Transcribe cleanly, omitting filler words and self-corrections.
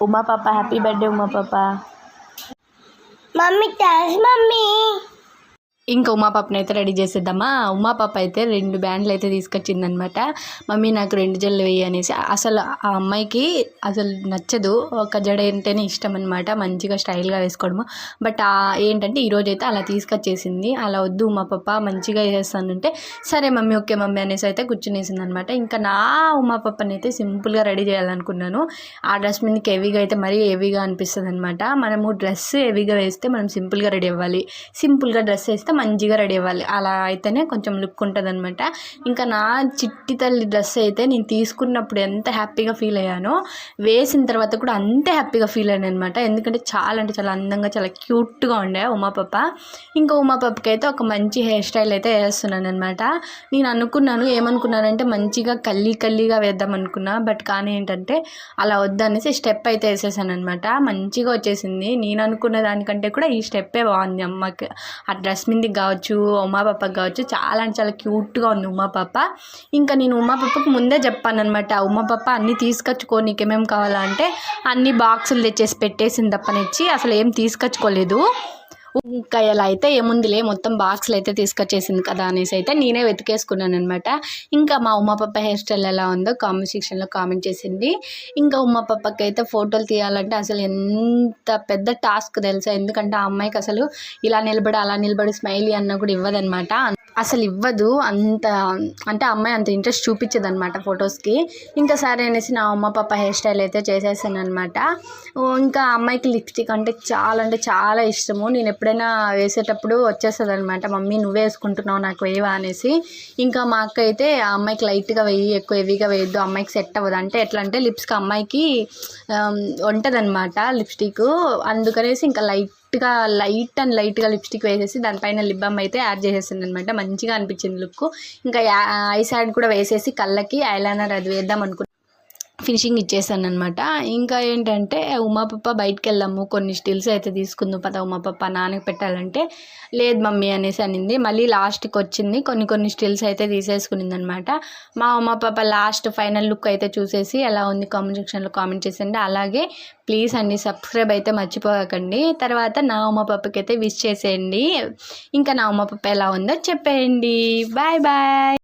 ఉమా పాప happy birthday Uma పాప. Mummy thanks mummy. ఇంకా ఉమా పాపని అయితే రెడీ చేసేద్దామా. ఉమా పాప అయితే 2 బ్యాండ్లు అయితే తీసుకొచ్చిందనమాట. మమ్మీ నాకు 2 జడలు వేయి అనేసి. అసలు ఆ అమ్మాయికి అసలు నచ్చదు, ఒక జడ అంటేనే ఇష్టం అనమాట, మంచిగా స్టైల్గా వేసుకోవడము. బట్ ఏంటంటే ఈరోజు అయితే అలా తీసుకొచ్చేసింది. అలా వద్దు ఉమా పాప మంచిగా వేసేస్తానంటే సరే మమ్మీ ఓకే మమ్మీ అనేసి అయితే కూర్చునేసింది అనమాట. ఇంకా నా ఉమా పాపని అయితే సింపుల్గా రెడీ చేయాలనుకున్నాను. ఆ డ్రెస్ మీదకి హెవీగా అయితే మరీ హెవీగా అనిపిస్తుంది అనమాట. మనము డ్రెస్ హెవీగా వేస్తే మనం సింపుల్గా రెడీ అవ్వాలి, సింపుల్గా డ్రెస్ వేస్తే మంచిగా రెడీ అవ్వాలి. అలా అయితేనే కొంచెం లుక్ ఉంటుంది అనమాట. ఇంకా నా చిట్టి తల్లి డ్రెస్ అయితే నేను తీసుకున్నప్పుడు ఎంత హ్యాపీగా ఫీల్ అయ్యానో, వేసిన తర్వాత కూడా అంతే హ్యాపీగా ఫీల్ అయ్యాను అనమాట. ఎందుకంటే చాలా అంటే చాలా అందంగా చాలా క్యూట్గా ఉండే ఉమా పాప. ఇంకా ఉమా పాపకి అయితే ఒక మంచి హెయిర్ స్టైల్ అయితే వేస్తున్నాను అనమాట. నేను అనుకున్నాను, ఏమనుకున్నానంటే మంచిగా కల్లీగా వేద్దాం అనుకున్నా. బట్ కానీ ఏంటంటే అలా వద్దనేసి స్టెప్ అయితే వేసేసాను అనమాట. మంచిగా వచ్చేసింది. నేను అనుకున్న దానికంటే కూడా ఈ స్టెప్పే బాగుంది అమ్మకి. ఆ డ్రెస్ మీదకి కావచ్చు, ఉమా పాపకి కావచ్చు, చాలా అంటే చాలా క్యూట్గా ఉంది ఉమా పాప. ఇంకా నేను ఉమా పాపకు ముందే చెప్పాను అనమాట, ఉమా పాప అన్నీ తీసుకొచ్చుకో, నీకేమేమి కావాలా అంటే అన్ని బాక్సులు తెచ్చేసి పెట్టేసింది తప్పనిచ్చి అసలు ఏం తీసుకొచ్చుకోలేదు. ఇంకా ఎలా అయితే ఏముందిలే మొత్తం బాక్స్లు అయితే తీసుకొచ్చేసింది కదా అనేసి అయితే నేనే వెతికేసుకున్నాను అనమాట. ఇంకా మా ఉమా పాప హెయిర్ స్టైల్ ఎలా ఉందో కామెంట్ సెక్షన్లో కామెంట్ చేసింది. ఇంకా ఉమా పాపకి అయితే ఫోటోలు తీయాలంటే అసలు ఎంత పెద్ద టాస్క్ తెలుసా. ఎందుకంటే ఆ అమ్మాయికి అసలు ఇలా నిలబడి అలా నిలబడి స్మైలీ అన్న కూడా ఇవ్వదనమాట. అసలు ఇవ్వదు అంత, అంటే అమ్మాయి అంత ఇంట్రెస్ట్ చూపించదు అనమాట ఫొటోస్కి. ఇంకా సరే అనేసి నా ఉమా పాప హెయిర్ స్టైల్ అయితే చేసేసాను అనమాట. ఇంకా అమ్మాయికి లిప్స్టిక్ అంటే చాలా ఇష్టము. నేను ఎప్పుడైనా వేసేటప్పుడు వచ్చేస్తుంది అనమాట, మమ్మీ నువ్వే వేసుకుంటున్నావు నాకు వేయవా అనేసి. ఇంకా మా అక్క అయితే ఆ అమ్మాయికి లైట్గా వేయి, ఎక్కువ హెవీగా వేయద్దు, అమ్మాయికి సెట్ అవ్వదు. అంటే ఎట్లా అంటే లిప్స్కి అమ్మాయికి ఉంటుంది అనమాట లిప్స్టిక్. అందుకనేసి ఇంకా లైట్గా లిప్స్టిక్ వేసేసి దానిపైన లిప్ బామ్ అయితే యాడ్ చేసేసింది అనమాట. మంచిగా అనిపించింది లుక్. ఇంకా ఐ షాడ్ కూడా వేసేసి కళ్ళకి ఐలైనర్ అది వేద్దాం అనుకున్నాను. ఫినిషింగ్ ఇచ్చేసాను అనమాట. ఇంకా ఏంటంటే ఉమా పాప బయటికి వెళ్దాము, కొన్ని స్టిల్స్ అయితే తీసుకుందాం పద ఉమా పాప నాన్నకి పెట్టాలంటే లేదు మమ్మీ అనేసి అనింది. మళ్ళీ లాస్ట్కి వచ్చింది, కొన్ని స్టిల్స్ అయితే తీసేసుకునింది అనమాట. మా ఉమా పాప లాస్ట్ ఫైనల్ లుక్ అయితే చూసేసి ఎలా ఉంది కామెంట్ సెక్షన్లో కామెంట్ చేసండి. అలాగే ప్లీజ్ అండి సబ్స్క్రైబ్ అయితే మర్చిపోకండి. తర్వాత నా ఉమా పాపకి అయితే విష్ చేసేయండి. ఇంకా నా ఉమా పాప ఎలా ఉందో చెప్పేయండి. Bye bye.